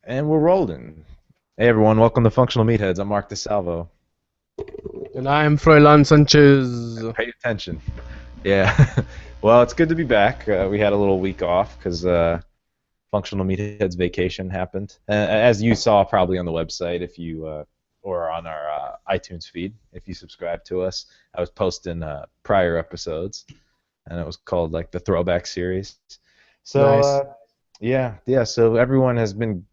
And we're rolling. Hey everyone, welcome to Functional Meatheads. I'm Mark DeSalvo. And I'm Froilan Sanchez. Pay attention. Yeah. Well, it's good to be back. We had a little week off because Functional Meatheads vacation happened. As you saw probably on the website, if you or on our iTunes feed, if you subscribe to us, I was posting prior episodes, and it was called like the Throwback Series. So Nice. yeah. So everyone has been,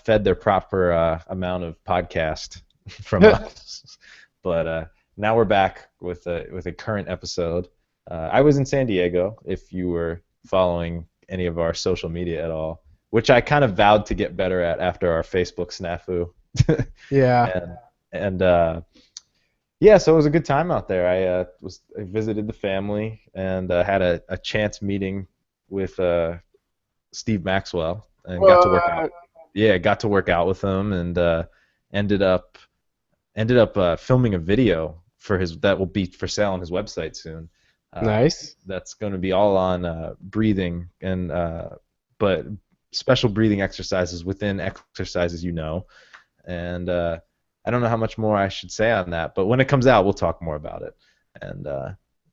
fed their proper amount of podcast from us. But now we're back with a current episode. I was in San Diego, if you were following any of our social media at all, which I kind of vowed to get better at after our Facebook snafu. Yeah. And yeah, so it was a good time out there. I visited the family and had a chance meeting with Steve Maxwell and got to work out. What? Yeah, got to work out with him and ended up filming a video for his that will be for sale on his website soon. Nice. That's going to be all on breathing and but special breathing exercises within exercises, and I don't know how much more I should say on that, but when it comes out, we'll talk more about it. And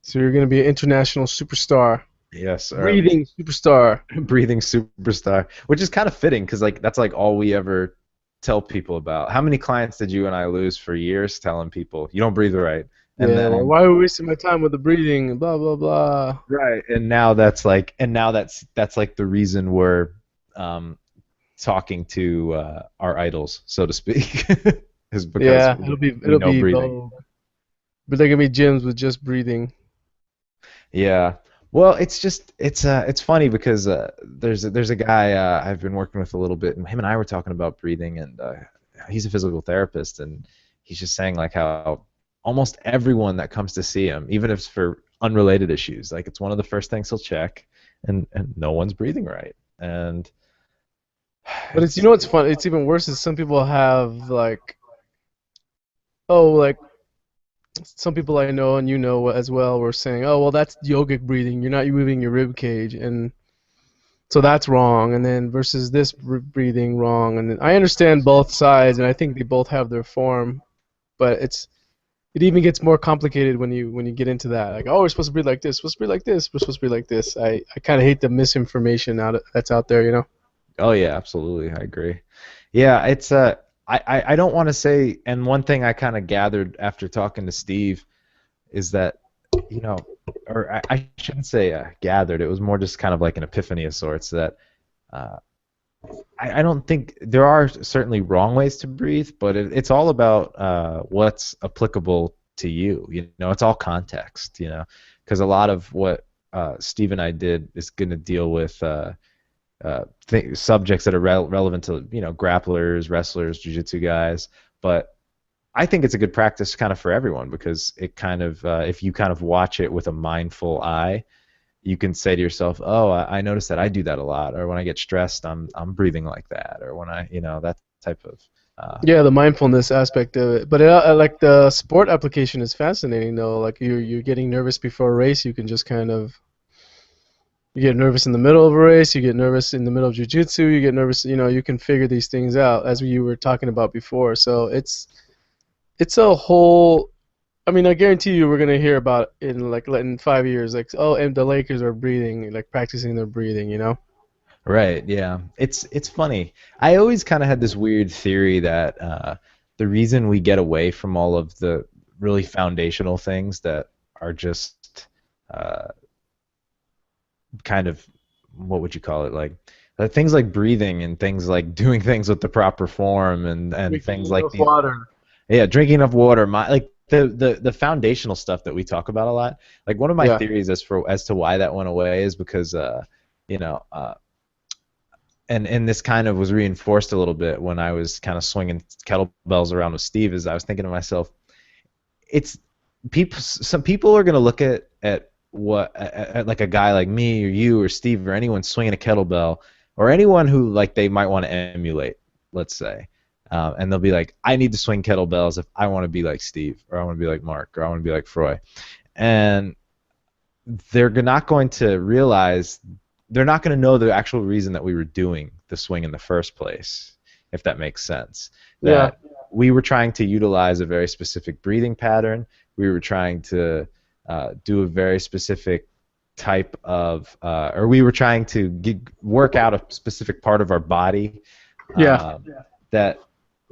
So you're gonna be an international superstar, yes, breathing superstar. breathing superstar, which is kind of fitting because like that's like all we ever tell people about. How many clients did you and I lose for years telling people you don't breathe right, and Yeah. Like, then why are we wasting my time with the breathing? Blah blah blah. right, and now that's like the reason we're um, talking to our idols, so to speak, is because Yeah. It'll be we it'll know be breathing. both. But they're gonna be gyms with just breathing. Yeah. Well, it's funny because there's a guy I've been working with a little bit, and him and I were talking about breathing, and he's a physical therapist, and he's just saying like how almost everyone that comes to see him, even if it's for unrelated issues, like it's one of the first things he'll check, and no one's breathing right, and But it's it's what's fun. It's even worse is some people have like like some people I know and you know as well were saying, oh well that's yogic breathing. You're not moving your rib cage and so that's wrong, and then versus this breathing wrong, and then I understand both sides, and I think they both have their form, but it even gets more complicated when you get into that. Like, oh, we're supposed to breathe like this, supposed to breathe like this, we're supposed to breathe like this. I kind of hate the misinformation that's out there, you know. oh yeah, absolutely, I agree. Yeah, it's I don't want to say, and one thing I kind of gathered after talking to Steve is that, you know, or I shouldn't say gathered. It was more just kind of like an epiphany of sorts that uh, I don't think there are certainly wrong ways to breathe, but it's all about what's applicable to you. You know, it's all context. You know, because a lot of what Steve and I did is going to deal with subjects that are relevant to grapplers, wrestlers, jiu-jitsu guys, but I think it's a good practice kind of for everyone because it kind of if you kind of watch it with a mindful eye, you can say to yourself, "Oh, I noticed that I do that a lot," or when I get stressed, I'm breathing like that, or when that type of. Uh, Yeah, the mindfulness aspect of it, but like the sport application is fascinating though. Like you're getting nervous before a race, you can just kind of you get nervous in the middle of a race, you get nervous in the middle of jiu-jitsu, you get nervous, you can figure these things out as you were talking about before. So it's a whole. I mean, I guarantee you we're gonna hear about in 5 years, like, oh, and the Lakers are breathing, like practicing their breathing, you know? right. Yeah. It's funny. I always kind of had this weird theory that the reason we get away from all of the really foundational things that are just uh, kind of what would you call it, like things like breathing and things like doing things with the proper form and Drinking things like enough these. water. Yeah, drinking enough water. Like the foundational stuff that we talk about a lot. Like one of my Yeah. theories as to why that went away is because you know and this kind of was reinforced a little bit when I was kind of swinging kettlebells around with Steve. Is I was thinking to myself, it's people. Some people are going to look at what at like a guy like me or you or Steve or anyone swinging a kettlebell or anyone who like they might want to emulate, let's say, and they'll be like, I need to swing kettlebells if I want to be like Steve or I want to be like Mark or I want to be like Froy, and they're not going to realize they're not going to know the actual reason that we were doing the swing in the first place. if that makes sense. Yeah. That we were trying to utilize a very specific breathing pattern. We were trying to do a very specific type of, or we were trying to work out a specific part of our body Yeah. um, that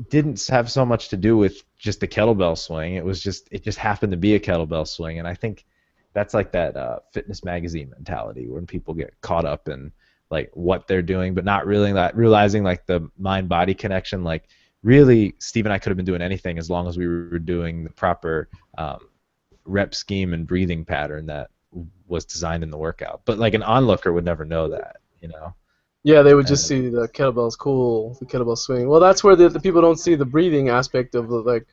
didn't have so much to do with just the kettlebell swing. It just happened to be a kettlebell swing, and I think that's like that fitness magazine mentality when people get caught up in like what they're doing, but not really realizing like the mind body connection. Like really, Steve and I could have been doing anything as long as we were doing the proper rep scheme and breathing pattern that was designed in the workout. But like an onlooker would never know that, you know. Yeah, they would just And see the kettlebell's cool, the kettlebell swing. Well, that's where the people don't see the breathing aspect of the, like,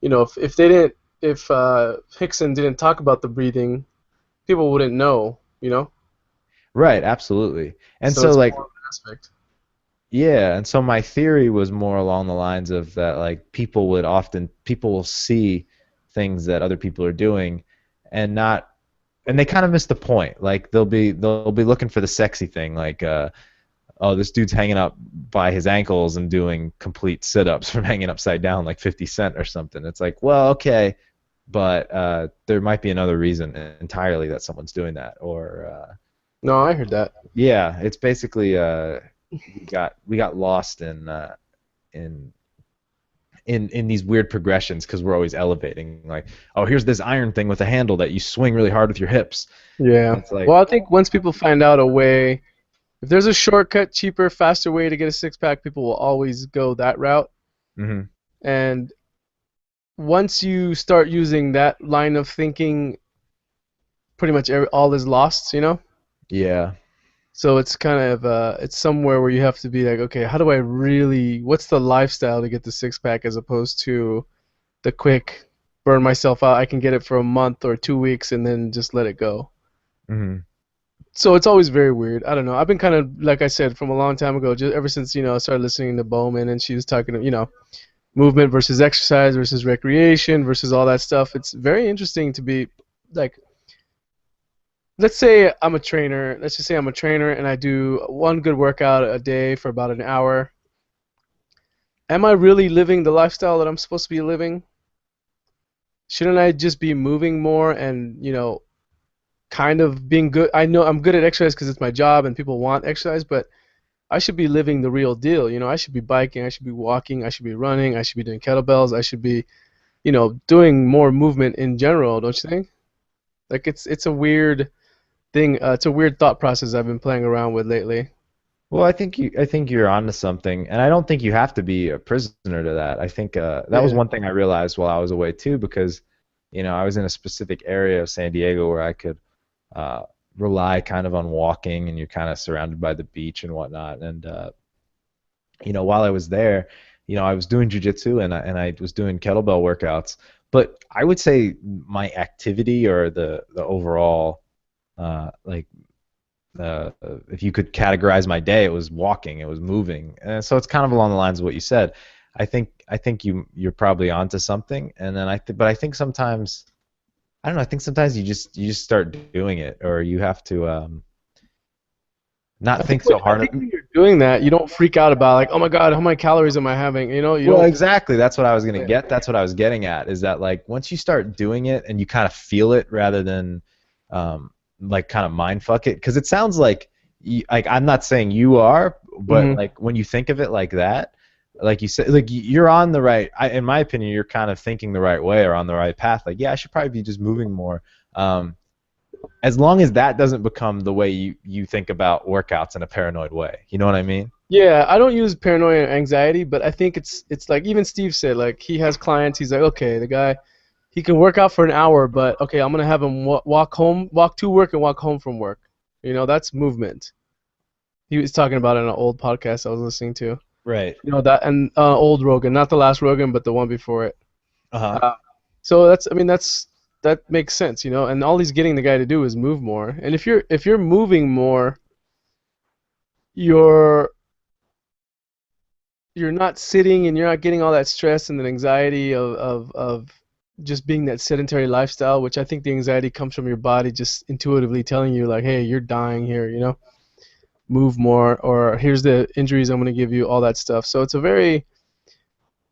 if they didn't, if Hickson didn't talk about the breathing, people wouldn't know, you know? right, absolutely. And So so it's like more of an aspect. yeah, and so my theory was more along the lines of that like people will see things that other people are doing and not and they kind of miss the point. Like they'll be looking for the sexy thing like oh, this dude's hanging up by his ankles and doing complete sit-ups from hanging upside down like 50 Cent or something. It's like, well, okay, but there might be another reason entirely that someone's doing that or No, I heard that. yeah, it's basically we got lost in in these weird progressions because we're always elevating. Like, oh, here's this iron thing with a handle that you swing really hard with your hips. Yeah. And it's like, Well, I think once people find out a way, if there's a shortcut, cheaper, faster way to get a six pack, people will always go that route. hmm And once you start using that line of thinking, pretty much all is lost, you know? yeah, So it's kind of it's somewhere where you have to be like, okay, how do I really? What's the lifestyle to get the six pack as opposed to the quick burn myself out? I can get it for a month or 2 weeks and then just let it go. hmm So it's always very weird. I don't know. I've been kind of like I said from a long time ago, just ever since I started listening to Bowman and she was talking to movement versus exercise versus recreation versus all that stuff. It's very interesting to be like let's say I'm a trainer. Let's just say I'm a trainer and I do one good workout a day for about an hour. Am I really living the lifestyle that I'm supposed to be living? Shouldn't I just be moving more and, kind of being good? I know I'm good at exercise because it's my job and people want exercise, but I should be living the real deal. I should be biking, I should be walking, I should be running, I should be doing kettlebells, I should be, doing more movement in general, don't you think? Like it's a weird thing. It's a weird thought process I've been playing around with lately. well, I think you're onto something, and I don't think you have to be a prisoner to that. I think that was Yeah. one thing I realized while I was away too, because I was in a specific area of San Diego where I could uh, rely kind of on walking, and you're kind of surrounded by the beach and whatnot. And while I was there, I was doing jujitsu and I was doing kettlebell workouts. But I would say my activity or the overall like if you could categorize my day, it was walking, it was moving, and so it's kind of along the lines of what you said. I think you're probably onto something, and then but I think sometimes I don't know. I think sometimes you just start doing it, or you have to not think so I hard. think when you're doing that, you don't freak out about like, oh my God, how many calories am I having? You Well, don't. exactly. That's what I was gonna get. That's what I was getting at. Is that like once you start doing it and you kind of feel it rather than like kind of mind fuck it? Because it sounds like like I'm not saying you are, but Hmm. like when you think of it like that, like you said, like you're on the right. In my opinion, you're kind of thinking the right way or on the right path. Like, yeah, I should probably be just moving more. Um, as long as that doesn't become the way you think about workouts in a paranoid way. You know what I mean? Yeah, I don't use paranoia and anxiety, but I think it's like even Steve said, like he has clients. He's like, okay, the guy, he can work out for an hour, but okay, I'm gonna have him walk home, walk to work, and walk home from work. That's movement. He was talking about it in an old podcast I was listening to. Right. That and old Rogan, not the last Rogan, but the one before it. Uh-huh. Uh, so I mean, that makes sense, And all he's getting the guy to do is move more. And if you're moving more, you're you're not sitting and you're not getting all that stress and the anxiety of just being that sedentary lifestyle, which I think the anxiety comes from your body just intuitively telling you like, hey, you're dying here. move more, or here's the injuries I'm going to give you, all that stuff. So it's a very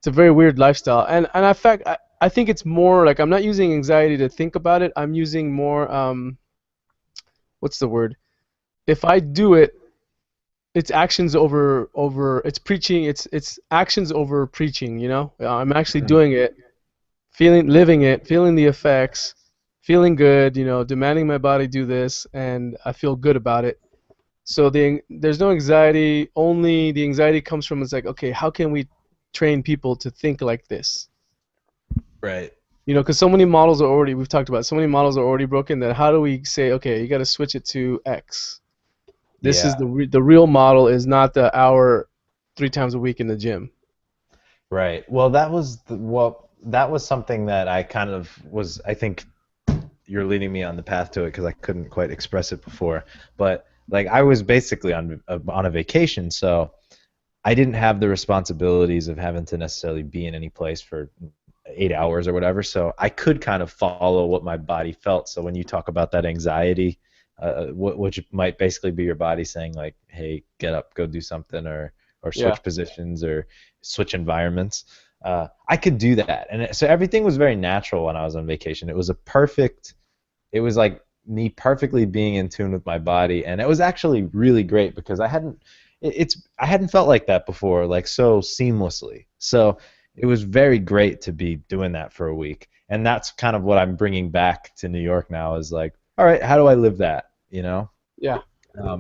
weird lifestyle. And in fact, I think it's more like I'm not using anxiety to think about it. I'm using more what's the word? If I do it, it's actions over it's preaching. It's actions over preaching. I'm actually Mhm. doing it, living it, feeling the effects, feeling good. Demanding my body do this, and I feel good about it. So there's no anxiety. Only the anxiety comes from, it's like, okay, how can we train people to think like this? Right. Because so many models are already, we've talked about, so many models are already broken, that how do we say, okay, you got to switch it to X? This is Yeah. the real model, is not the hour 3 times a week in the gym. Right. Well, that was something that I kind of was. I think you're leading me on the path to it because I couldn't quite express it before. But like I was basically on a vacation, so I didn't have the responsibilities of having to necessarily be in any place for 8 hours or whatever. So I could kind of follow what my body felt. So when you talk about that anxiety, which might basically be your body saying like, "Hey, get up, go do something," or Yeah. switch positions or switch environments. I could do that, and so everything was very natural when I was on vacation. It was like me perfectly being in tune with my body, and it was actually really great because I hadn't felt like that before, like so seamlessly. So it was very great to be doing that for a week, and that's kind of what I'm bringing back to New York now. Is like, all right, how do I live that? Yeah.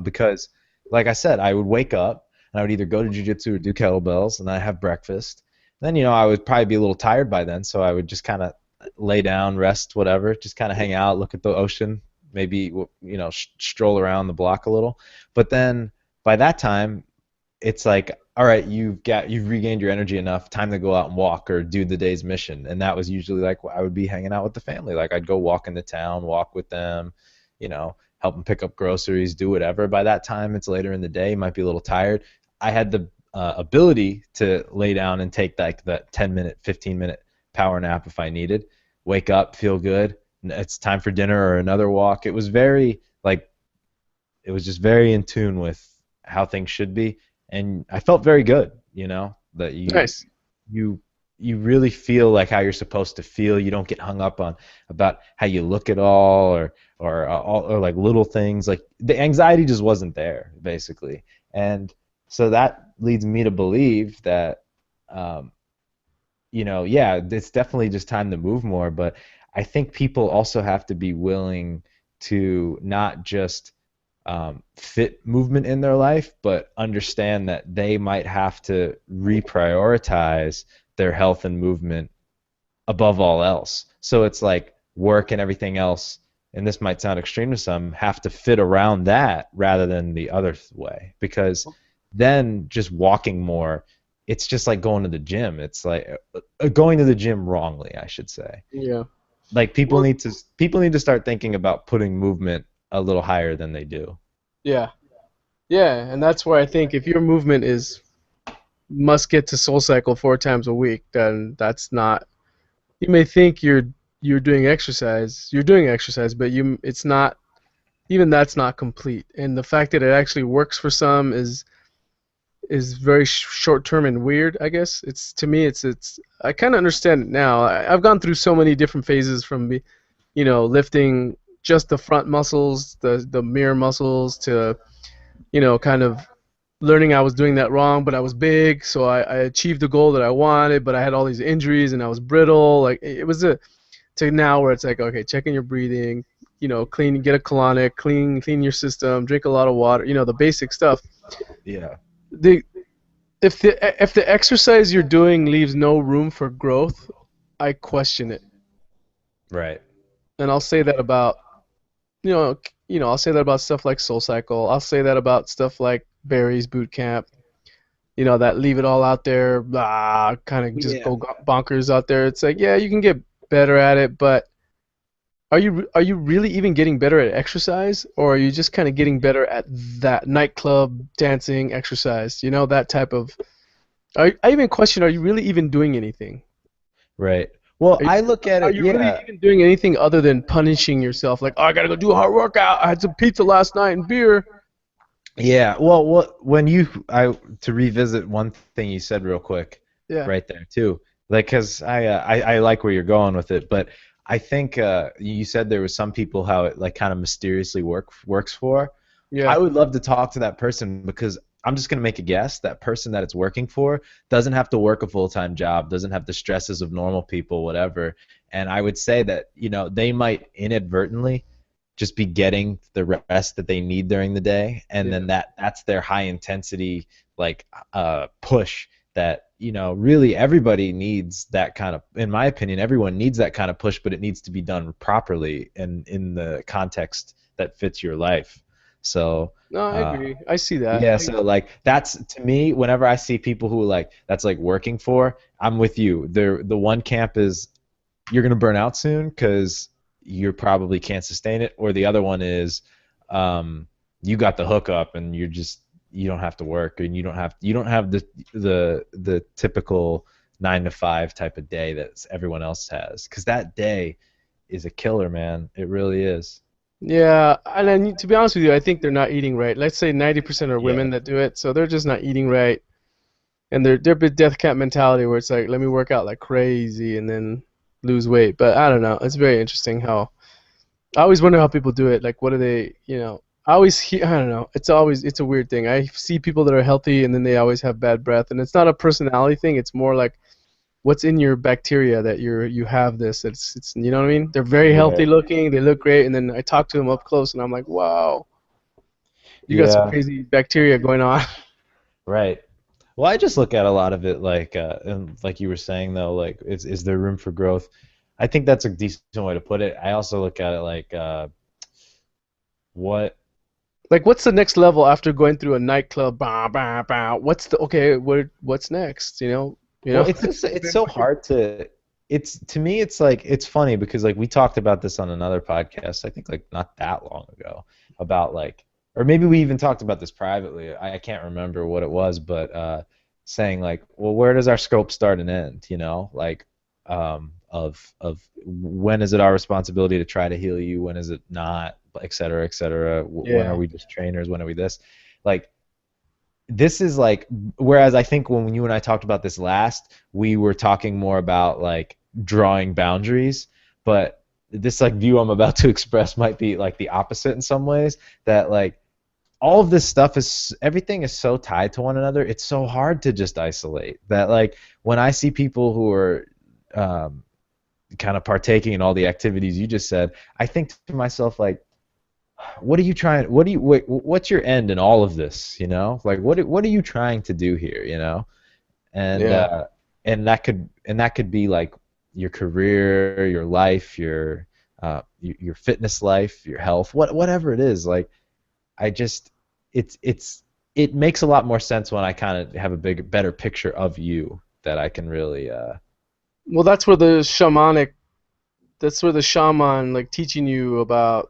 Because like I said, I would wake up and I would either go to jujitsu or do kettlebells, and then I have breakfast. Then I would probably be a little tired by then, so I would just kind of lay down, rest, whatever, just kind of hang out, look at the ocean, maybe stroll around the block a little. But then by that time, it's like, all right, you've regained your energy enough, time to go out and walk or do the day's mission. And that was usually like I would be hanging out with the family. Like I'd go walk in the town, walk with them, help them pick up groceries, do whatever. By that time, it's later in the day, might be a little tired. I had the ability to lay down and take like that 10-minute, 15-minute power nap if I needed. Wake up, feel good. It's time for dinner or another walk. It was just very in tune with how things should be, and I felt very good. That Nice. you you really feel like how you're supposed to feel. You don't get hung up on about how you look at all or like little things. Like the anxiety just wasn't there basically, and so that leads me to believe that um, yeah, it's definitely just time to move more. But I think people also have to be willing to not just fit movement in their life, but understand that they might have to reprioritize their health and movement above all else. So it's like work and everything else, and this might sound extreme to some, have to fit around that rather than the other way. Because then just walking more, it's just like going to the gym. It's like going to the gym wrongly, I should say. Yeah. Like Well, people need to start thinking about putting movement a little higher than they do. yeah. Yeah, and that's why I think if your movement is must get to Soul Cycle 4 times a week, then that's not. You may think you're doing exercise. You're doing exercise, but it's not. Even that's not complete. And the fact that it actually works for some is very short term and weird. I guess it's, to me, it's. I kind of understand it now. I've gone through so many different phases from lifting just the front muscles, the mirror muscles, to kind of learning I was doing that wrong, but I was big, so I achieved the goal that I wanted, but I had all these injuries and I was brittle. Like it was to now where it's like, okay, checking your breathing, clean, get a colonic, clean your system, drink a lot of water, the basic stuff. Yeah. The if the exercise you're doing leaves no room for growth, I question it. Right. And I'll say that about I'll say that about stuff like Soul Cycle. I'll say that about stuff like Barry's Boot Camp. That leave it all out there, blah, kind of just Yeah. go bonkers out there. It's like, yeah, you can get better at it, but are you really even getting better at exercise, or are you just kind of getting better at that nightclub dancing exercise? That type of. I even question, are you really even doing anything? Right. Well, Are you, I look at are it, you really yeah. even doing anything other than punishing yourself? Like, oh, I gotta go do a hard workout. I had some pizza last night and beer. Yeah. Well, what when you I to revisit one thing you said real quick, Yeah, right there too, like because I like where you're going with it, but I think you said there was some people how it like kind of mysteriously works for. yeah, I would love to talk to that person because I'm just gonna make a guess. That person that it's working for doesn't have to work a full-time job, doesn't have the stresses of normal people, whatever. And I would say that they might inadvertently just be getting the rest that they need during the day, and yeah. then that's their high intensity like push that really everybody needs that kind of, in my opinion, everyone needs that kind of push, but it needs to be done properly and in the context that fits your life. So No, I uh agree. I see that. yeah, so like that's to me, whenever I see people who like that's like working for, I'm with you. The one camp is you're going to burn out soon because you probably can't sustain it, or the other one is you got the hookup and you don't have to work, and you don't have the typical 9 to 5 type of day that everyone else has, because that day is a killer, man. It really is. Yeah, and then to be honest with you, I think they're not eating right. Let's say 90% are Yeah. women that do it, so they're just not eating right, and they're a bit death camp mentality where it's like, let me work out like crazy and then lose weight. But I don't know. It's very interesting how I always wonder how people do it. Like, what do they, I always hear, I don't know. It's a weird thing. I see people that are healthy and then they always have bad breath, and it's not a personality thing. It's more like what's in your bacteria that you have this. It's you know what I mean? They're very healthy Right. looking. They look great, and then I talk to them up close, and I'm like, wow, you got some Yeah. crazy bacteria going on. Right. Well, I just look at a lot of it like, and like you were saying though, like is there room for growth? I think that's a decent way to put it. I also look at it like, what? Like, what's the next level after going through a nightclub? Bah, bah, bah. What's the okay? What's next? You Well, know. it's so hard to. It's to me, it's like it's funny because like we talked about this on another podcast. I think like not that long ago about like, or maybe we even talked about this privately. I can't remember what it was, but saying like, well, where does our scope start and end? Like, of when is it our responsibility to try to heal you? When is it not? Et cetera, et cetera. When are Yeah. we just trainers? When are we this? Like, this is like, whereas I think when you and I talked about this last, we were talking more about like drawing boundaries, but this like view I'm about to express might be like the opposite in some ways, that like all of this stuff is, everything is so tied to one another. It's so hard to just isolate that. Like when I see people who are um, kind of partaking in all the activities you just said, I think to myself like, what are you trying, what's your end in all of this, like what are you trying to do here, and Yeah. that could be like your career, your life, your fitness life, your health, whatever it is. Like I just it makes a lot more sense when I kind of have a better picture of you, that I can really Well, that's where the shaman like teaching you about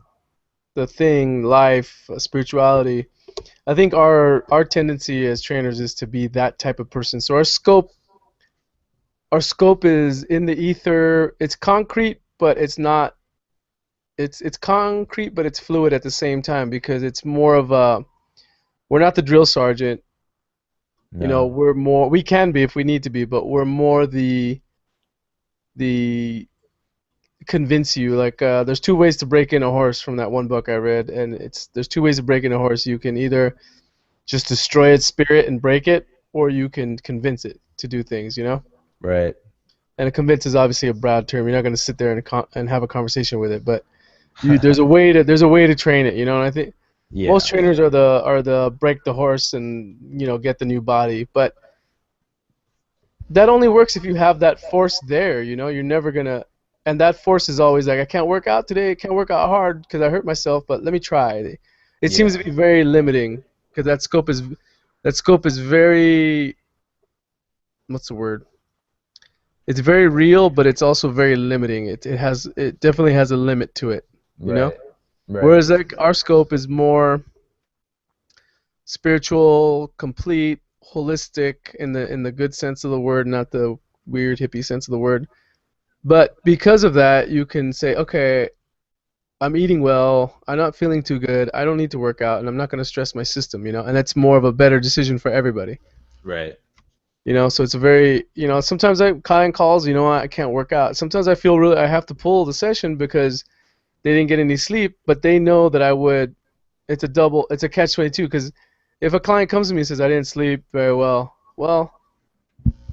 the thing, life, spirituality. I think our tendency as trainers is to be that type of person. So our scope is in the ether. It's concrete, but it's not. It's concrete, but it's fluid at the same time because it's more of a. We're not the drill sergeant. no. We're more. We can be if we need to be, but we're more the convince you. Like, there's two ways to break in a horse from that one book I read, and there's two ways to break in a horse. You can either just destroy its spirit and break it, or you can convince it to do things. Right. And convince is obviously a broad term. You're not going to sit there and have a conversation with it, but there's a way to train it. And I think most Yeah. trainers are the break the horse and get the new body, but that only works if you have that force there. You're never gonna, and that force is always like, I can't work out today, I can't work out hard because I hurt myself, but let me try. It seems to Yeah. be very limiting because that scope is very, what's the word? It's very real, but it's also very limiting. It definitely has a limit to it, you know. Right. Right. Whereas like our scope is more spiritual, complete, holistic in the good sense of the word, not the weird hippie sense of the word. But because of that, you can say, okay, I'm eating well. I'm not feeling too good. I don't need to work out, and I'm not going to stress my system, and that's more of a better decision for everybody. Right. So it's a very, sometimes client calls, I can't work out. Sometimes I feel really I have to pull the session because they didn't get any sleep, but they know that I would. It's a catch 22 because if a client comes to me and says I didn't sleep very well,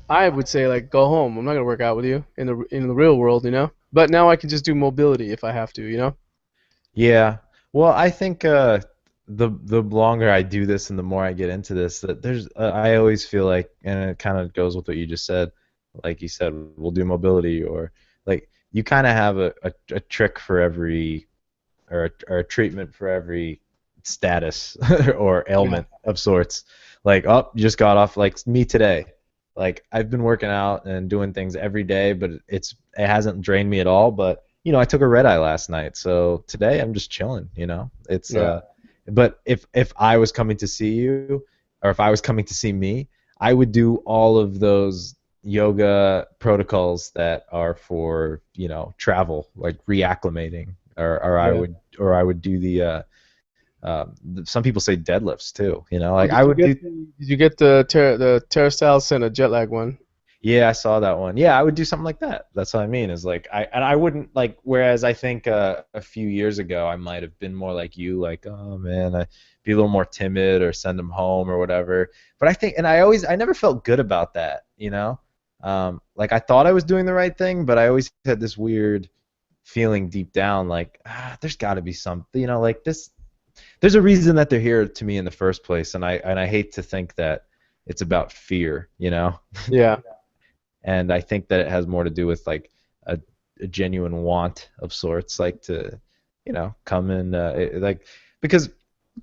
I would say like go home. I'm not gonna work out with you in the real world. But now I can just do mobility if I have to. Yeah. Well, I think the longer I do this and the more I get into this, that I always feel like, and it kind of goes with what you just said. Like you said, we'll do mobility, or like you kind of have a trick for every, or a treatment for every status or Yeah. ailment of sorts. Like, oh, you just got off, like me today. Like I've been working out and doing things every day, but it hasn't drained me at all. But I took a red eye last night, so today I'm just chilling. It's Yeah. but if I was coming to see you, or if I was coming to see me, I would do all of those yoga protocols that are for travel, like reacclimating, Yeah. or I would do some people say deadlifts too. Oh, Like I would do. did you get the Terrastyle and a jet lag one? Yeah, I saw that one. Yeah, I would do something like that. That's what I mean. Is like I wouldn't like. Whereas I think a few years ago I might have been more like you, like, oh man, I be a little more timid or send them home or whatever. But I think, and I never felt good about that. Like I thought I was doing the right thing, but I always had this weird feeling deep down, like, there's got to be something. Like this. There's a reason that they're here to me in the first place, and I hate to think that it's about fear. Yeah. And I think that it has more to do with like a genuine want of sorts, like to come in, like, because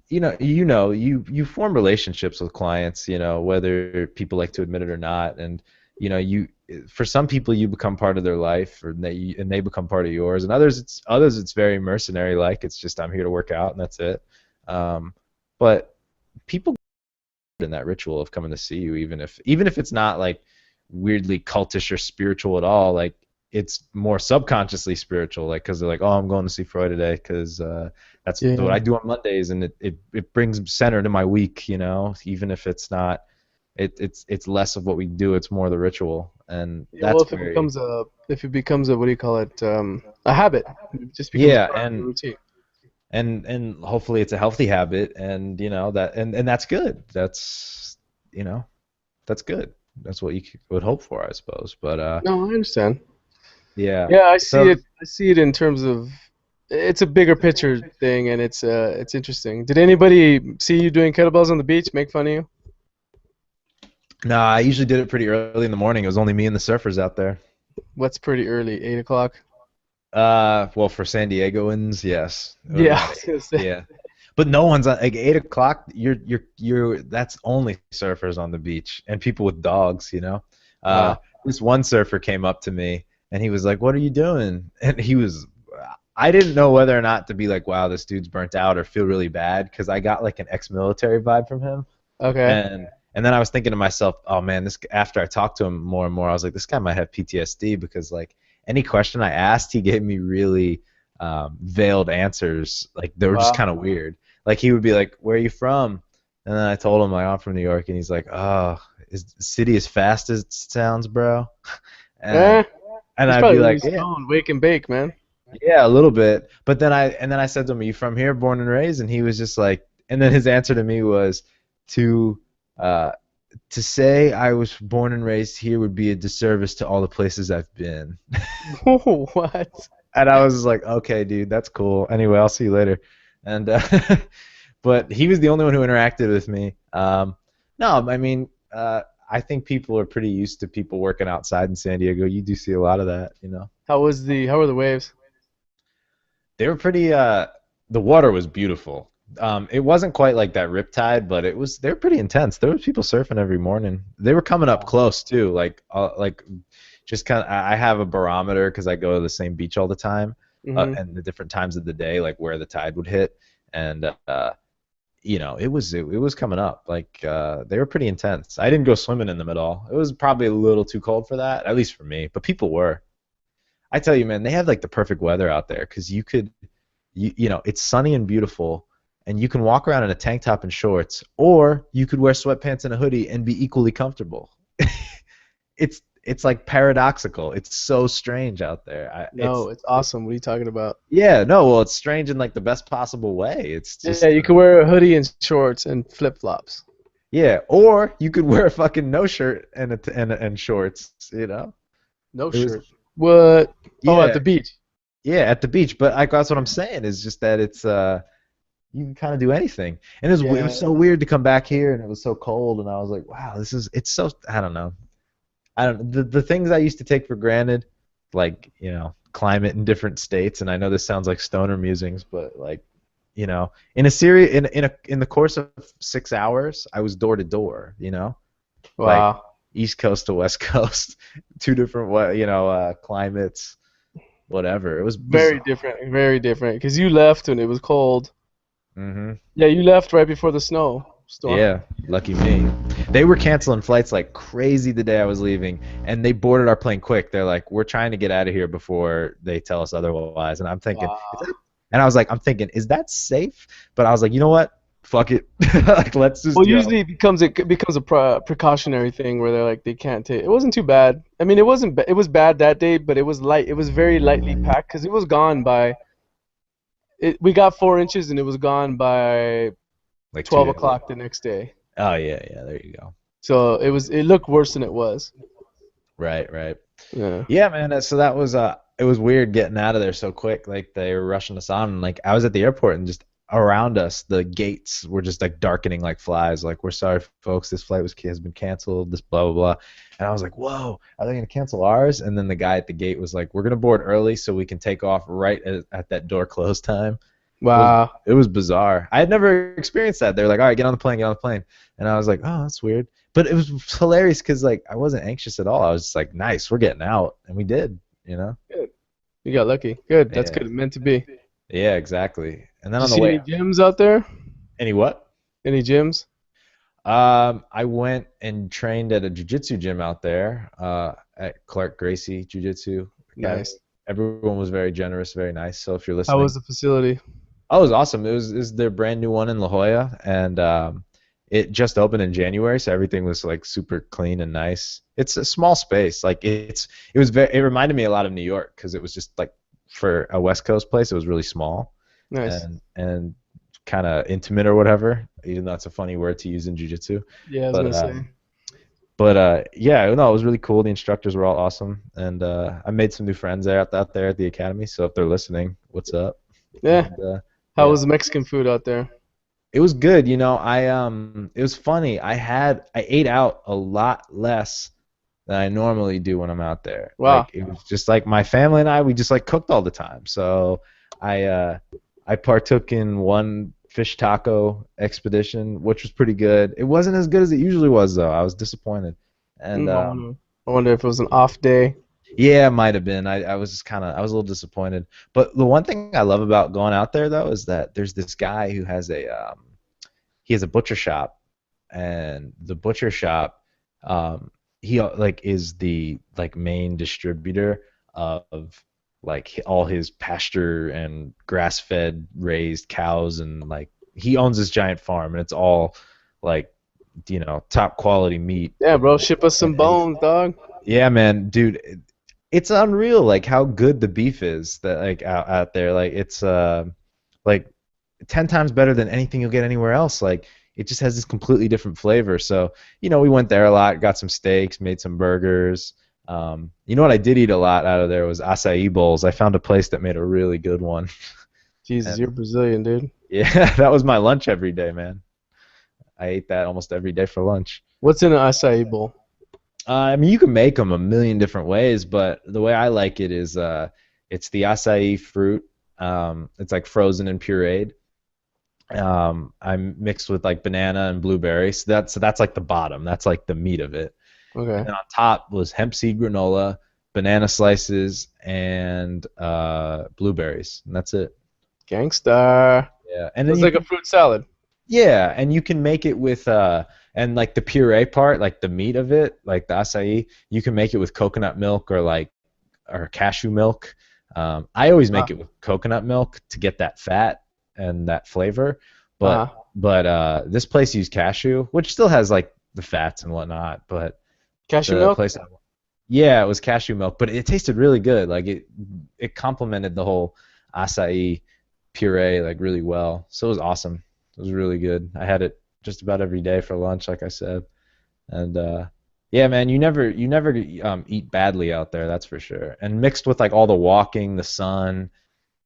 you form relationships with clients, whether people like to admit it or not, and you for some people you become part of their life, or they become part of yours, and others it's very mercenary, like it's just I'm here to work out and that's it. Um, but people in that ritual of coming to see you, even if it's not like weirdly cultish or spiritual at all, like it's more subconsciously spiritual, like because they're like, oh, I'm going to see Freud today because that's what Yeah. I do on Mondays, and it brings center to my week, even if it's not, it's less of what we do, it's more the ritual, and Yeah, well, that's very. if it becomes a what do you call it? A habit. It just becomes Yeah, part of your routine. and hopefully it's a healthy habit, and that, and that's good. You know that's good. That's what you would hope for, I suppose. But No, I understand. yeah. Yeah, I see So it. I see it in terms of it's a bigger picture thing, and it's interesting. Did anybody see you doing kettlebells on the beach? Make fun of you? no, I usually did it pretty early in the morning. It was only me and the surfers out there. What's pretty early? 8 o'clock. Well, for San Diegoans, yes, it was Yeah, I about was 8. gonna say. Yeah, but no one's on like 8 o'clock. You're. That's only surfers on the beach and people with dogs. Uh, Wow. this one surfer came up to me and he was like, "What are you doing?" And he was. I didn't know whether or not to be like, "Wow, this dude's burnt out," or feel really bad because I got like an ex-military vibe from him. Okay. And then I was thinking to myself, oh man, this, after I talked to him more and more, I was like, this guy might have PTSD, because like any question I asked, he gave me really veiled answers. Like they were just Wow. kind of weird. Like he would be like, "Where are you from?" And then I told him, like, I'm from New York, and he's like, "Oh, is the city as fast as it sounds, bro?" And Eh, he's I'd be probably really like, "Yeah, stoned. Wake and bake, man. yeah, a little bit." But then I said to him, "Are you from here, born and raised?" And he was just like, and then his answer to me was, to uh, to say I was born and raised here would be a disservice to all the places I've been. What? And I was like, okay, dude, that's cool. Anyway, I'll see you later. And but he was the only one who interacted with me. No, I mean, I think people are pretty used to people working outside in San Diego. You do see a lot of that. How were the waves? They were pretty. The water was beautiful. It wasn't quite like that riptide, but they were pretty intense. There was people surfing every morning. They were coming up Wow. close too, like just kind of. I have a barometer because I go to the same beach all the time, Mhm. and the different times of the day, like where the tide would hit, and it was coming up. Like they were pretty intense. I didn't go swimming in them at all. It was probably a little too cold for that, at least for me. But people were. I tell you, man, they have like the perfect weather out there because you could. it's sunny and beautiful, and you can walk around in a tank top and shorts, or you could wear sweatpants and a hoodie and be equally comfortable. It's like paradoxical. It's so strange out there. No, it's awesome. What are you talking about? Yeah, no, well, it's strange in like the best possible way. It's Yeah, just you could wear a hoodie and shorts and flip flops. yeah, or you could wear a fucking no shirt and shorts. No It was shirt. What? Oh, at yeah, the beach. yeah, at the beach. But that's what I'm saying is just that it's you can kind of do anything. And it was Yeah. so weird to come back here and it was so cold and I was like, wow, it's so I don't know. I don't the things I used to take for granted, like climate in different states. And I know this sounds like stoner musings, but like in a series in the course of 6 hours, I was door to door. Like Wow. East Coast to West Coast, two different climates, whatever. It was Very bizarre. different. Very different. Because you left when it was cold. Hmm. Yeah, you left right before the snow storm. Yeah, lucky me. They were canceling flights like crazy the day I was leaving, and they boarded our plane quick. They're like, "We're trying to get out of here before they tell us otherwise." And I'm thinking, Wow. and I was like, is that safe? But I was like, you know what? Fuck it. Like, let's just Well, go. usually it becomes a precautionary thing where they're like they can't take. It wasn't too bad. I mean, it wasn't. It was bad that day, but it was light. It was very lightly packed because it was gone by. We got 4 inches and it was gone by Like 12 2 days. o'clock the next day. Oh yeah, yeah. There you go. So it looked worse than it was. Right, right. Yeah. Yeah, man. So that was it was weird getting out of there so quick. Like they were rushing us on, and like I was at the airport, and just around us, the gates were just like darkening like flies. Like, we're sorry, folks, this flight has been canceled. This blah blah blah. And I was like, whoa, are they gonna cancel ours? And then the guy at the gate was like, we're gonna board early so we can take off right at that door close time. It was Wow. it was bizarre. I had never experienced that. They were like, all right, get on the plane, get on the plane. And I was like, oh, that's weird. But it was hilarious because like I wasn't anxious at all. I was just like, nice, we're getting out, and we did. Good. You got lucky. Good. That's Yeah, good. Meant to be. Did yeah, exactly. And then you on the see way any out, gyms out there? any what? Any gyms? I went and trained at a jiu-jitsu gym out there, at Clark Gracie Jiu-Jitsu Academy. Nice. Everyone was very generous, very nice. So if you're How listening, was the facility? oh, it was awesome. It was their brand new one in La Jolla, and it just opened in January, so everything was like super clean and nice. It's a small space. Like it reminded me a lot of New York because it was just like for a West Coast place, it was really small Nice. and kind of intimate or whatever. Even though it's a funny word to use in jiu-jitsu, Yeah, I was but gonna say. yeah, no, it was really cool. The instructors were all awesome, and I made some new friends out there at the academy. So if they're listening, what's up? Yeah. And, How yeah. was the Mexican food out there? It was good, it was funny. I ate out a lot less than I normally do when I'm out there. Wow. Like it was just like my family and we just like cooked all the time. So I partook in one fish taco expedition, which was pretty good. It wasn't as good as it usually was though. I was disappointed. And I wonder if it was an off day. yeah, it might have been. I was just I was a little disappointed. But the one thing I love about going out there though is that there's this guy who has he has a butcher shop, and the butcher shop he like is the like main distributor of like all his pasture and grass-fed raised cows, and like he owns this giant farm, and it's all like top quality meat. Yeah, bro. Ship us some And he, bones, dog. yeah, man, dude, it's unreal like how good the beef is that like out there. Like it's like 10 times better than anything you'll get anywhere else. Like it just has this completely different flavor. So, we went there a lot, got some steaks, made some burgers. You know what I did eat a lot out of there was acai bowls. I found a place that made a really good one. Jesus, And you're Brazilian, dude. yeah, that was my lunch every day, man. I ate that almost every day for lunch. What's in an acai bowl? I mean, you can make them a million different ways, but the way I like it is it's the acai fruit. It's like frozen and pureed. I'm mixed with like banana and blueberry. So that's like the bottom. That's like the meat of it. And Okay. then on top was hemp seed granola, banana slices, and blueberries. And that's it. Gangsta. Yeah. And So then it's like a fruit salad. yeah, and you can make it with and like the puree part, like the meat of it, like the acai, you can make it with coconut milk or cashew milk. I always Uh, make it with coconut milk to get that fat and that flavor, but uh, this place used cashew, which still has like the fats and whatnot. But Cashew the milk? place, yeah, it was cashew milk, but it tasted really good. Like it complemented the whole acai puree like really well. So it was awesome. It was really good. I had it just about every day for lunch, like I said. And yeah, man, you never eat badly out there, that's for sure. And mixed with like all the walking, the sun,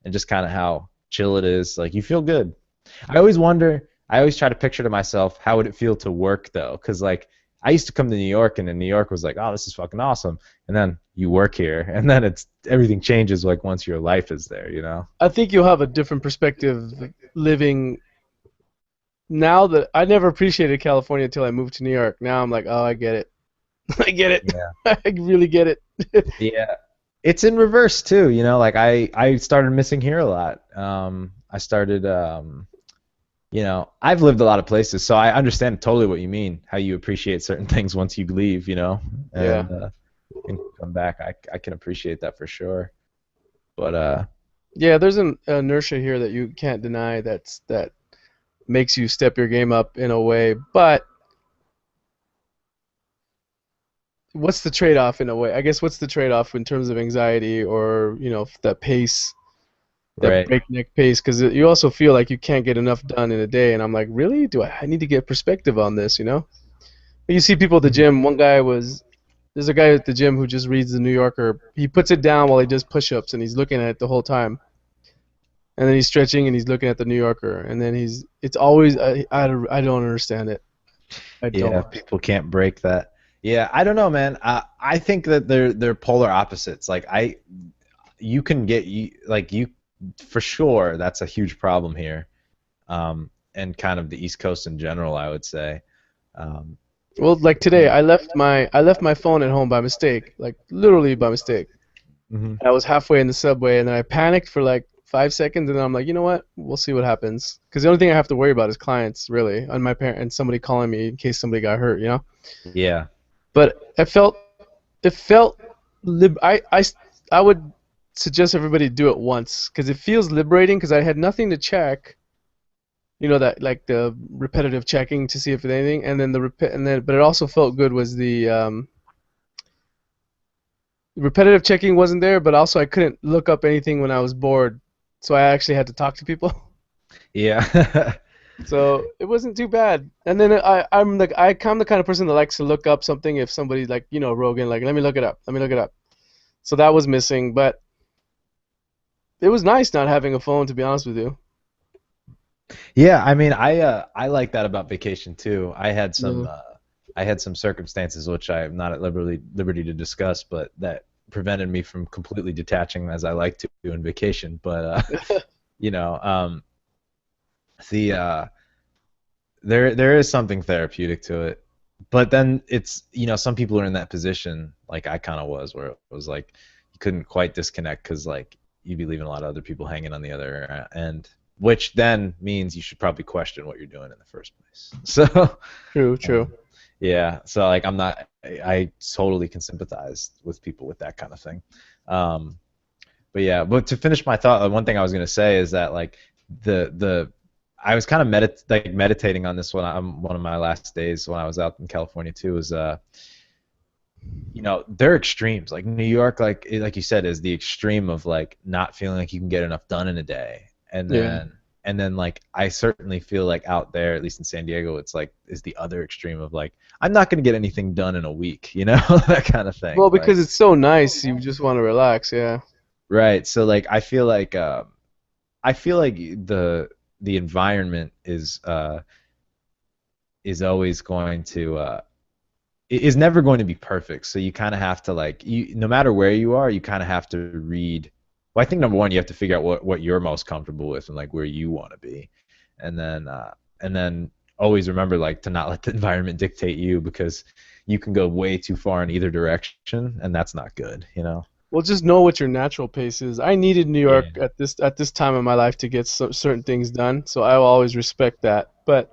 and just kind of how chill it is, like you feel good. I always wonder. I always try to picture to myself how would it feel to work though, because like I used to come to New York, and in New York was like, oh, this is fucking awesome, and then you work here, and then it's everything changes like once your life is there, you know? I think you'll have a different perspective living now that I never appreciated California until I moved to New York. Now I'm like, oh, I get it. I get it. Yeah. I really get it. Yeah. It's in reverse too, you know, like I started missing here a lot. I started you know, I've lived a lot of places, so I understand totally what you mean, how you appreciate certain things once you leave, you know, Yeah. and come back. I can appreciate that for sure. But Yeah, there's an inertia here that you can't deny that makes you step your game up in a way. But what's the trade-off in a way? I guess what's the trade-off in terms of anxiety or, that pace, that right. breakneck pace? Because you also feel like you can't get enough done in a day. And I'm like, really? I need to get perspective on this? You see people at the Mhm. gym. There's a guy at the gym who just reads the New Yorker. He puts it down while he does push-ups and he's looking at it the whole time. And then he's stretching and he's looking at the New Yorker. And then it's always, I don't understand it. I Yeah, don't. people can't break that. Yeah, I don't know, man. I think that they're polar opposites. Like you can get like you for sure. That's a huge problem here, and kind of the East Coast in general, I would say. Um, Well, like today, I left my phone at home by mistake, like literally by mistake. mhm. I was halfway in the subway, and then I panicked for like 5 seconds, and then I'm like, you know what? We'll see what happens. Because the only thing I have to worry about is clients, really, and my parent and somebody calling me in case somebody got hurt. Yeah, But it felt I would suggest everybody do it once because it feels liberating because I had nothing to check. That like the repetitive checking to see if there's anything, and then but it also felt good was the repetitive checking wasn't there, but also I couldn't look up anything when I was bored, so I actually had to talk to people. yeah, So it wasn't too bad. And then I'm the kind of person that likes to look up something if somebody like Rogan like let me look it up. So that was missing, but it was nice not having a phone to be honest with you. yeah. I mean, I like that about vacation too. Yeah. I had some circumstances which I'm not at liberty to discuss, but that prevented me from completely detaching as I like to do in vacation. But you know, the there is something therapeutic to it. But then it's some people are in that position like I kind of was, where it was like you couldn't quite disconnect because like you'd be leaving a lot of other people hanging on the other end, which then means you should probably question what you're doing in the first place. So True, um, true. yeah, so like I totally can sympathize with people with that kind of thing. Um, but yeah, but to finish my thought, one thing I was gonna say is that like the I was kind of meditating on this one of my last days when I was out in California too. Was they're extremes. Like New York, like you said, is the extreme of like not feeling like you can get enough done in a day, and Yeah. then like I certainly feel like out there, at least in San Diego, it's like is the other extreme of like I'm not gonna get anything done in a week, that kind of thing. Well, Like because it's so nice, you just want to relax. Yeah. right, so like I feel like the environment is always going to is never going to be perfect. So you kind of have to like no matter where you are, you kind of have to read. Well, I think number one, you have to figure out what you're most comfortable with and like where you want to be, and then always remember like to not let the environment dictate you because you can go way too far in either direction, and that's not good. Well, just know what your natural pace is. I needed New Yeah. York at this time in my life to get certain things done, so I will always respect that. But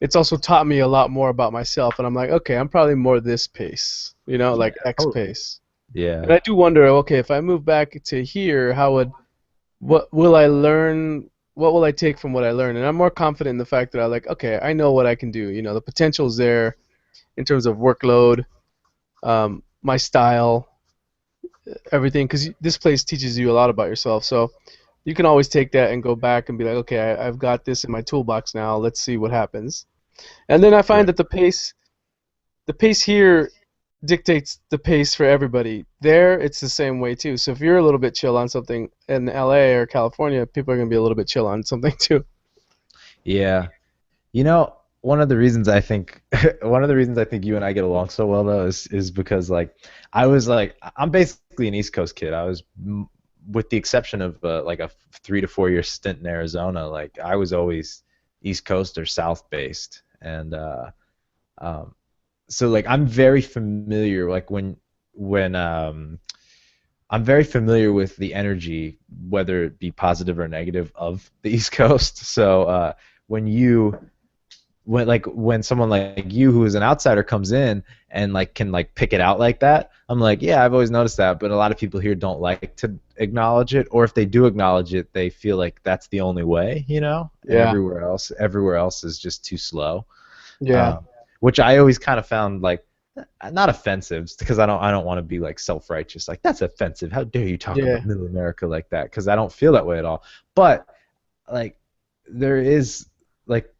it's also taught me a lot more about myself, and I'm like, okay, I'm probably more this pace, like Yeah. X Totally. pace. Yeah. And I do wonder, okay, if I move back to here, what will I learn? What will I take from what I learned? And I'm more confident in the fact that I like, okay, I know what I can do. You know, the potential's there in terms of workload, my style, everything, because this place teaches you a lot about yourself. So you can always take that and go back and be like, okay, I've got this in my toolbox now. Let's see what happens. And then I find Right. that the pace here dictates the pace for everybody. There, it's the same way too. So if you're a little bit chill on something in LA or California, people are gonna be a little bit chill on something too. Yeah. You know, one of the reasons I think one of the reasons I think you and I get along so well though is because like I'm basically an East Coast kid. With the exception of like a 3 to 4 year stint in Arizona, like I was always East Coast or South based, and um, so like I'm very familiar like when I'm very familiar with the energy, whether it be positive or negative, of the East Coast. So when you when someone like you who is an outsider comes in and like can like pick it out like that, I'm like, yeah, I've always noticed that, but a lot of people here don't like to acknowledge it, or if they do acknowledge it, they feel like that's the only way, and Yeah, everywhere else is just too slow. yeah, um, which I always kind of found like not offensive, because I don't want to be like self-righteous, like that's offensive, how dare you talk yeah, about middle America like that, because I don't feel that way at all. But like there is like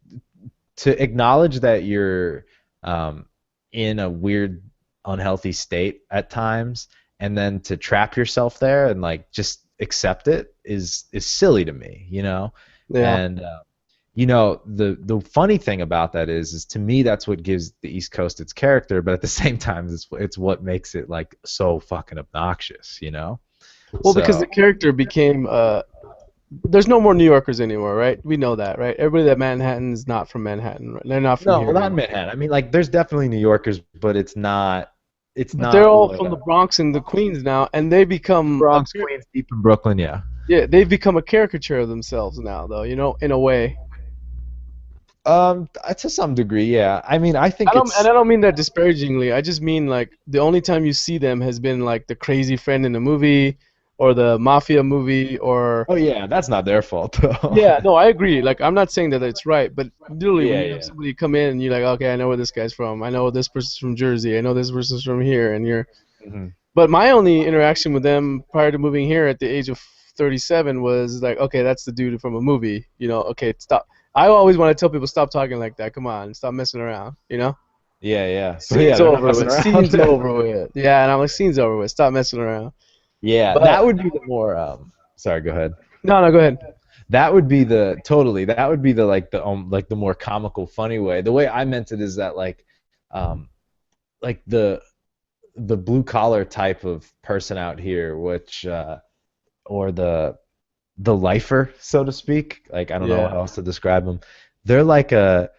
to acknowledge that you're um, in a weird, unhealthy state at times, and then to trap yourself there and like just accept it is silly to me. yeah, And the funny thing about that is to me that's what gives the East Coast its character, but at the same time it's what makes it like so fucking obnoxious. well, because So the character became there's no more New Yorkers anymore, right? We know that, right? Everybody that Manhattan is not from Manhattan, right? They're not from no, here well, not in anymore. Manhattan. I mean, like there's definitely New Yorkers, but it's But they're not all what from the Bronx and the Queens now, and they become Bronx, Queens, deep in Brooklyn, yeah. yeah, they've become a caricature of themselves now, though, in a way. To some degree, yeah. I mean, I think I it's don't mean that disparagingly. I just mean like the only time you see them has been like the crazy friend in the movie, or the mafia movie, or oh yeah, that's not their fault though. yeah, no, I agree. Like I'm not saying that it's right, but literally when Yeah, you have yeah. somebody come in and you're like, okay, I know where this guy's from. I know this person's from Jersey. I know this person's from here, and you're. Hmm. But my only interaction with them prior to moving here at the age of 37 was like, okay, that's the dude from a movie. Okay, stop. I always want to tell people stop talking like that. Come on, stop messing around. Yeah, yeah. But yeah, Scene's they're not over messing with. around. Scene's over with. Yeah, and I'm like, scene's over with. Stop messing around. Yeah, But that would be the more sorry, go ahead. no, no, go ahead. That would be that would be the more comical funny way. The way I meant it is that um like the blue collar type of person out here, which or the lifer, so to speak. Like I don't know Yeah, how else to describe them. They're like a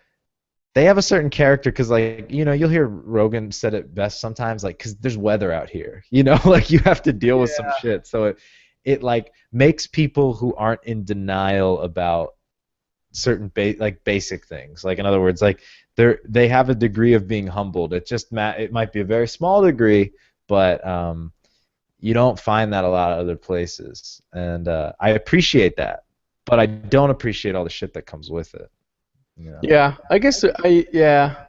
they have a certain character because like you'll hear Rogan said it best sometimes, like because there's weather out here, like you have to deal with some yeah, shit, so it like makes people who aren't in denial about certain like basic things, like in other words, like they have a degree of being humbled. It might be a very small degree, but you don't find that a lot of other places, and I appreciate that, but I don't appreciate all the shit that comes with it. yeah. I guess yeah.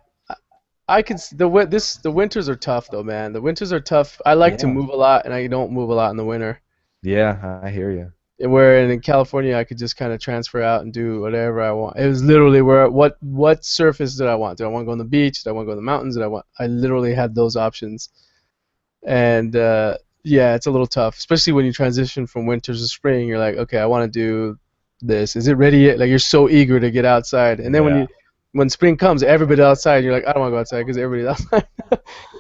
I could the winters are tough though, man. The winters are tough. I like to Yeah. move a lot, and I don't move a lot in the winter. Yeah, I hear you. And where in California, I could just kind of transfer out and do whatever I want. It was literally where what surface did I want? Did I want to go on the beach? Did I want to go to the mountains? I literally had those options. And yeah, it's a little tough, especially when you transition from winter to spring. You're like, okay, I want to do this. Is it ready yet? Like you're so eager to get outside, and then Yeah. when spring comes, everybody's outside. You're like, I don't want to go outside because everybody's outside.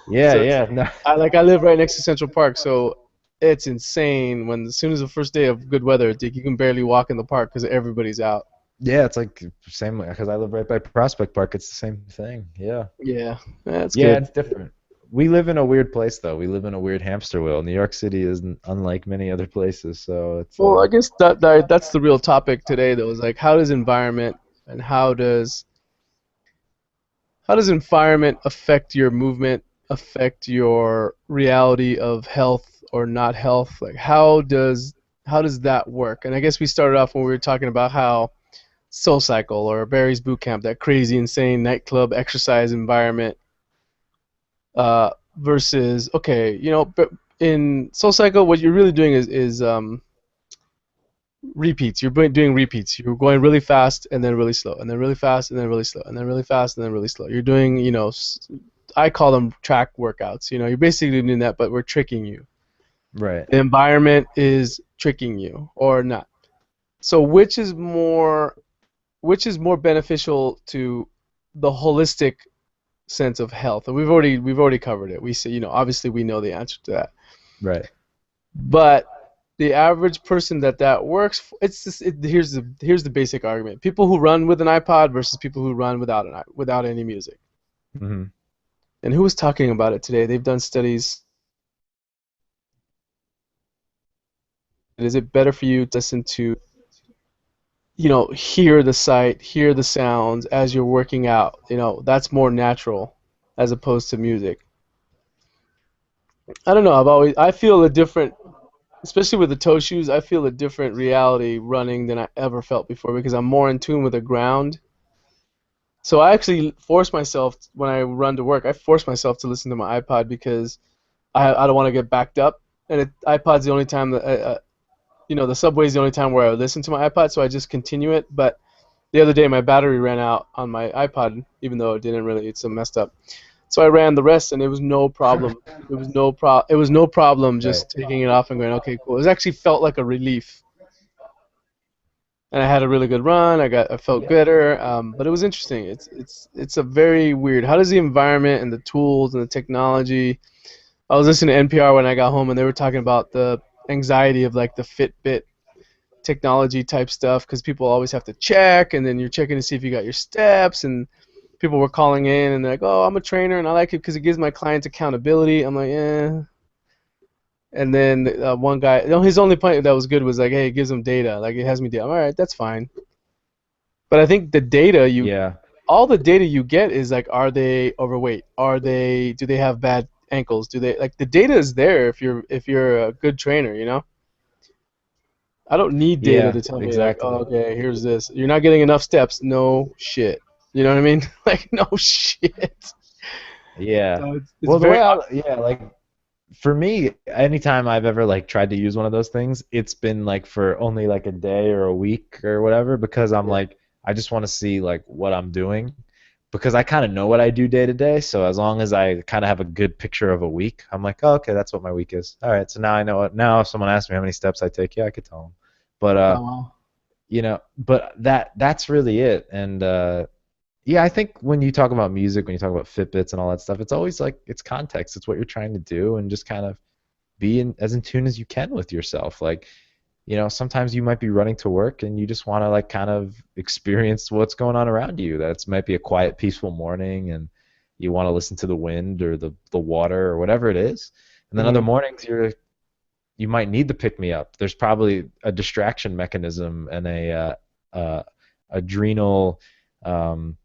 Yeah, So yeah. No. I live right next to Central Park, so it's insane when as soon as the first day of good weather, Dick, you can barely walk in the park because everybody's out. Yeah, it's like same because I live right by Prospect Park. It's the same thing. Yeah. Yeah, that's Yeah, good. it's different. We live in a weird place though. We live in a weird hamster wheel. New York City isn't unlike many other places, so it's Well, I guess that's the real topic today, though. Is like how does environment and how does environment affect your movement affect your reality of health or not health? Like how does that work? And I guess we started off when we were talking about how Soul Cycle or Barry's Boot Camp, that crazy, insane nightclub exercise environment, versus okay, but in Soul Cycle, what you're really doing is repeats. You're doing repeats. You're going really fast and then really slow, and then really fast and then really slow, and then really fast and then really slow. You're doing, I call them track workouts. You're basically doing that, but we're tricking you. Right. The environment is tricking you or not. So which is more beneficial to the holistic sense of health? And we've already covered it. We say, obviously we know the answer to that. Right. But the average person that works, it's just, here's the basic argument: people who run with an iPod versus people who run without any music. Hmm. And who was talking about it today? They've done studies. Is it better for you to listen to, hear the sight, hear the sounds as you're working out? That's more natural as opposed to music. I don't know. I feel a different, especially with the toe shoes, I feel a different reality running than I ever felt before because I'm more in tune with the ground. So I actually force myself when I run to work. I force myself to listen to my iPod because I don't want to get backed up. And iPod's the only time that the subway's the only time where I listen to my iPod. So I just continue it. But the other day my battery ran out on my iPod, even though it didn't really. It's so messed up. So I ran the rest, and it was no problem. It was no problem Right. just taking it off and going, okay, cool. It actually felt like a relief, and I had a really good run. I felt better, but it was interesting. It's a very weird. How does the environment and the tools and the technology? I was listening to NPR when I got home, and they were talking about the anxiety of like the Fitbit technology type stuff because people always have to check, and then you're checking to see if you got your steps, and people were calling in and they're like, "Oh, I'm a trainer and I like it because it gives my clients accountability." I'm like, "Eh." And then one guy, his only point that was good was like, "Hey, it gives them data. Like it has me data." I'm, all right, that's fine. But I think Yeah. all the data you get is like, are they overweight? Do they have bad ankles? Do they like the data is there if you're a good trainer. I don't need data Yeah. to tell me like, oh, Exactly. okay, here's this. You're not getting enough steps. No shit. You know what I mean? Like no shit. Yeah. So it's Well, the very way yeah, like for me, anytime I've ever like tried to use one of those things, it's been like for only like a day or a week or whatever because I'm yeah. like I just want to see like what I'm doing because I kind of know what I do day to day. So as long as I kind of have a good picture of a week, I'm like, oh, okay, that's what my week is. All right, so now I know it. Now if someone asks me how many steps I take, yeah, I could tell them. But Oh, wow. but that's really it. And yeah, I think when you talk about music, when you talk about Fitbits and all that stuff, it's always like it's context. It's what you're trying to do, and just kind of be as in tune as you can with yourself. Like, sometimes you might be running to work and you just want to like kind of experience what's going on around you. That might be a quiet, peaceful morning, and you want to listen to the wind or the water or whatever it is. And then other Mhm. mornings you might need to pick me up. There's probably a distraction mechanism and a adrenal um,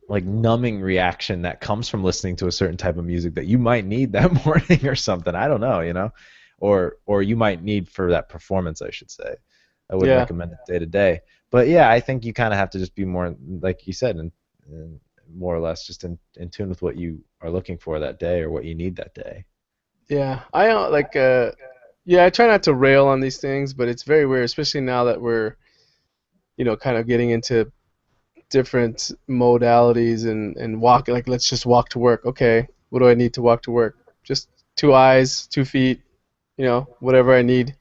like numbing reaction that comes from listening to a certain type of music that you might need that morning or something. I don't know. Or you might need for that performance, I should say. I wouldn't Yeah. recommend it day to day. But yeah, I think you kind of have to just be more, like you said, and more or less just in tune with what you are looking for that day or what you need that day. Yeah. I don't like yeah, I try not to rail on these things, but it's very weird, especially now that we're, kind of getting into different modalities and walk like let's just walk to work. Okay, what do I need to walk to work? Just two eyes, 2 feet, whatever I need.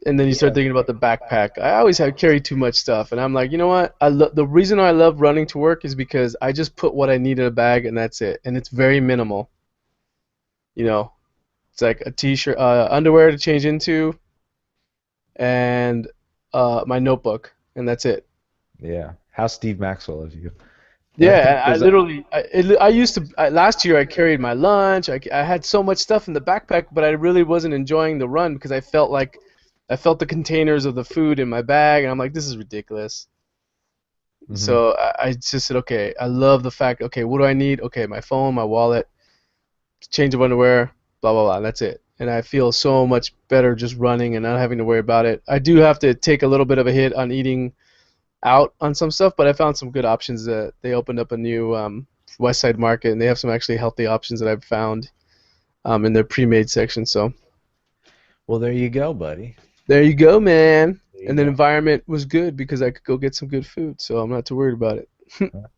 And then you start Yeah. thinking about the backpack. I always have carry too much stuff, and I'm like, you know what? The reason I love running to work is because I just put what I need in a bag, and that's it. And it's very minimal. You know, it's like a t-shirt, underwear to change into, and my notebook, and that's it. Yeah. How's Steve Maxwell of you? And I think Yeah, I there's literally, I used to, last year I carried my lunch. I had so much stuff in the backpack, but I really wasn't enjoying the run because I felt the containers of the food in my bag, and I'm like, this is ridiculous. hmm So I just said, okay, I love the fact, okay, what do I need? Okay, my phone, my wallet. change of underwear, blah blah blah. And that's it. And I feel so much better just running and not having to worry about it. I do have to take a little bit of a hit on eating out on some stuff, but I found some good options. That they opened up a new West Side Market, and they have some actually healthy options that I've found in their pre-made section. So Well, there you go, buddy. there you go, man. There you And the go. environment was good because I could go get some good food, so I'm not too worried about it.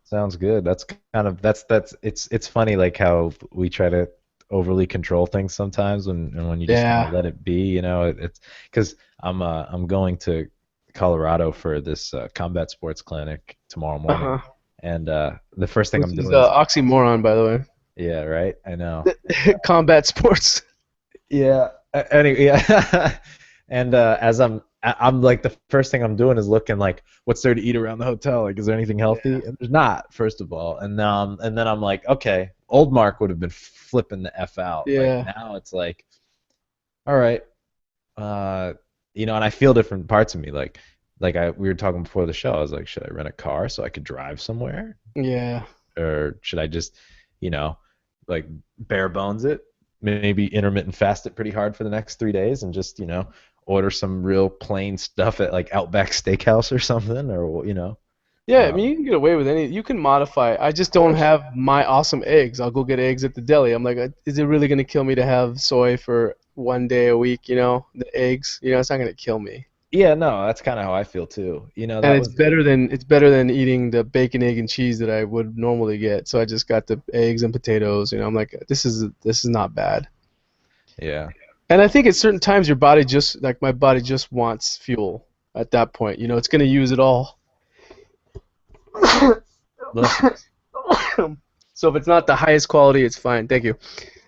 Sounds good. That's kind of that's it's funny like how we try to overly control things sometimes when you just kind of Yeah. let it be, it's because I'm going to Colorado for this combat sports clinic tomorrow morning, Uh-huh. and the first thing Which I'm is doing is oxymoron, by the yeah, right. I know. way. Combat sports. Yeah. Anyway, yeah. And I'm like the first thing I'm doing is looking like what's there to eat around the hotel? Like, is there anything healthy? And there's not, first of all. And then I'm like, okay, old Mark would have been flipping the F out. Like Yeah. now it's like, all right, uh, and I feel different parts of me. Like we were talking before the show. I was like, should I rent a car so I could drive somewhere, Yeah. or should I just, you know, like bare bones it, maybe intermittent fast it pretty hard for the next 3 days, and just order some real plain stuff at like Outback Steakhouse or something, or Yeah, I uh, mean, you can get away with any. You can modify. I just don't have my awesome eggs. I'll go get eggs at the deli. I'm like, is it really gonna kill me to have soy for 1 day a week? The eggs. It's not gonna kill me. yeah, no, that's kind of how I feel too. And That it's was better than eating the bacon, egg, and cheese that I would normally get. So I just got the eggs and potatoes. I'm like, this is not bad. yeah. And I think at certain times your body just like my body just wants fuel at that point. It's gonna use it all. Bless you. So if it's not the highest quality, it's fine. Thank you.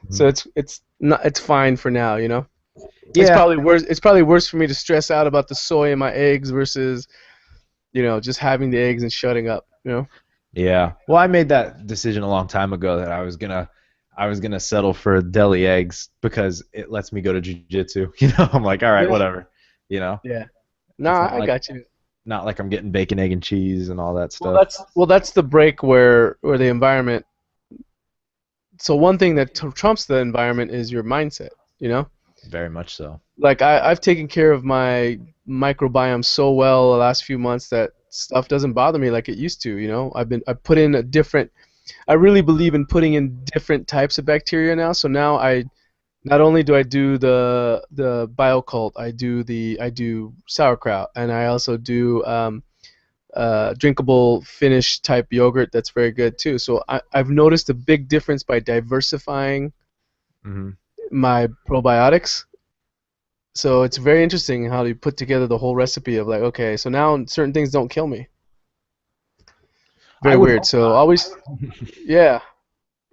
So Mhm. it's fine for now. It's Yeah, probably worse. It's probably worse for me to stress out about the soy in my eggs versus just having the eggs and shutting up. yeah. Well, I made that decision a long time ago that I was gonna settle for deli eggs because it lets me go to jujitsu. I'm like, all right, Yeah. whatever. You know, Yeah. it's Nah, I got you. not like I'm getting bacon, egg, and cheese and all that Well, stuff. that's the break where the environment. So one thing that trumps the environment is your mindset. You know, Very much so. like I've taken care of my microbiome so well the last few months that stuff doesn't bother me like it used to. I put in a different. I really believe in putting in different types of bacteria now. So now I not only do I do the biocult, I do sauerkraut, and I also do drinkable Finnish type yogurt that's very good too. So I've noticed a big difference by diversifying Hmm. my probiotics. So it's very interesting how you put together the whole recipe of like, okay, so now certain things don't kill me. I Very would weird. hope So not. always, yeah,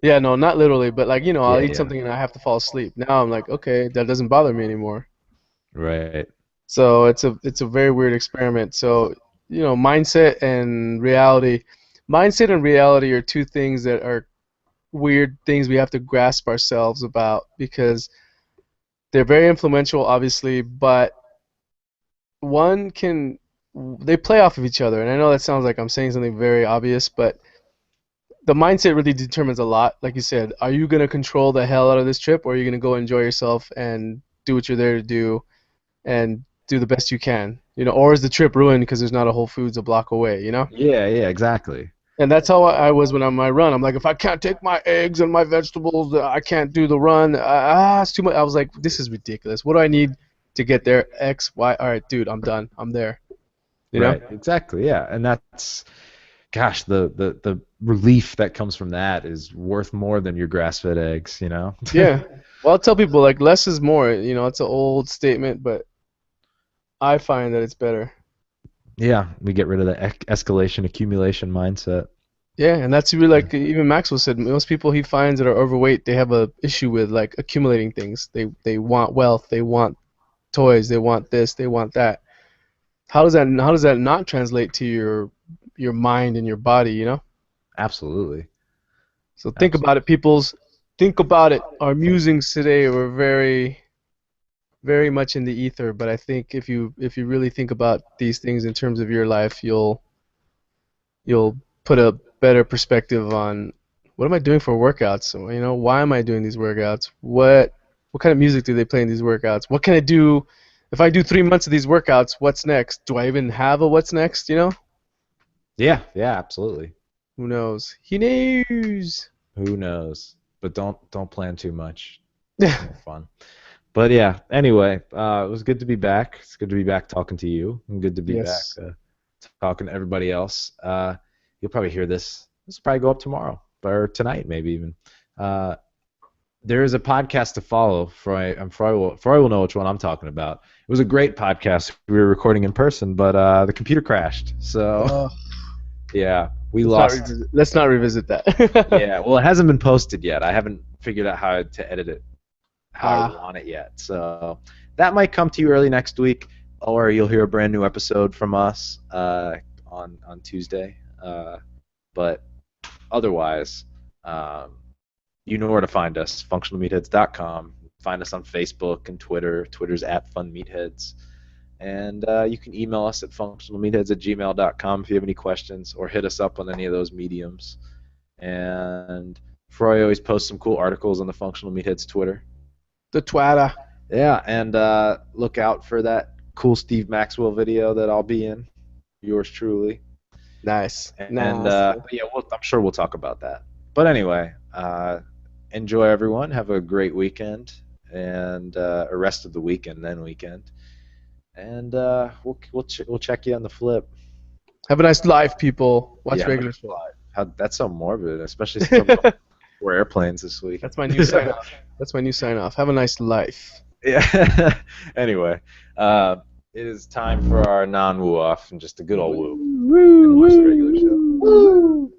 yeah, no, not literally, but like I'll Yeah, eat yeah. something and I have to fall asleep. Now I'm like, okay, that doesn't bother me anymore. Right. So it's a very weird experiment. So mindset and reality are two things that are weird things we have to grasp ourselves about because they're very influential, obviously, but one can they play off of each other. And I know that sounds like I'm saying something very obvious, but the mindset really determines a lot. Like you said, are you gonna control the hell out of this trip, or are you gonna go enjoy yourself and do what you're there to do and do the best you can? Or is the trip ruined because there's not a Whole Foods a block away? Yeah, yeah, exactly. And that's how I was when on my run. I'm like, if I can't take my eggs and my vegetables, I can't do the run. It's too much. I was like, this is ridiculous. What do I need to get there? X, Y. All right, dude, I'm done. I'm there. You know? Right. Exactly. Yeah. And that's gosh, the relief that comes from that is worth more than your grass-fed eggs. Yeah. Well, I'll tell people like less is more. It's an old statement, but I find that it's better. Yeah, we get rid of the escalation accumulation mindset. Yeah, and that's really like even Maxwell said. Most people he finds that are overweight, they have a issue with like accumulating things. They want wealth, they want toys, they want this, they want that. How does that not translate to your mind and your body? Absolutely. So think about Absolutely. it, peoples. Think about it. Our musings today were very, very much in the ether, but I think if you really think about these things in terms of your life, you'll put a better perspective on what am I doing for workouts? So, why am I doing these workouts? What kind of music do they play in these workouts? What can I do if I do 3 months of these workouts? What's next? Do I even have a what's next? Yeah, yeah, absolutely. Who knows? He knows. Who knows? But don't plan too much. It's more fun. But yeah, anyway, it was good to be back. It's good to be back talking to you, and good to be back Yes. talking to everybody else. You'll probably hear this. This will probably go up tomorrow or tonight, maybe even. Uh, there is a podcast to follow. Froy will know which one I'm talking about. It was a great podcast. We were recording in person, but the computer crashed. So Uh, yeah, we let's not lost. revisit. Let's not revisit Yeah, that. well, it hasn't been posted yet. I haven't figured out how to edit it, how I Ah, want it yet. So that might come to you early next week, or you'll hear a brand new episode from us on Tuesday. But otherwise, um, you know where to find us: functionalmeatheads.com. Find us on Facebook and Twitter. Twitter's @funmeatheads. And you can email us at functionalmeatheads@gmail.com if you have any questions, or hit us up on any of those mediums. And Froy always posts some cool articles on the Functional Meatheads Twitter. the Twitter. Yeah, and look out for that cool Steve Maxwell video that I'll be in. Yours truly. Nice. And Nice. yeah, I'm sure we'll talk about that. But anyway, enjoy everyone. Have a great weekend and a rest of the weekend, then weekend. And we'll check you on the flip. Have a nice life, people. Watch Yeah, regular show. that's so morbid, especially since I'm going for airplanes this week. That's my new sign off. That's my new sign off. Have a nice life. Yeah. Anyway, it is time for our non-woo off and just a good old woo. Woo, And watch the regular show. woo, woo.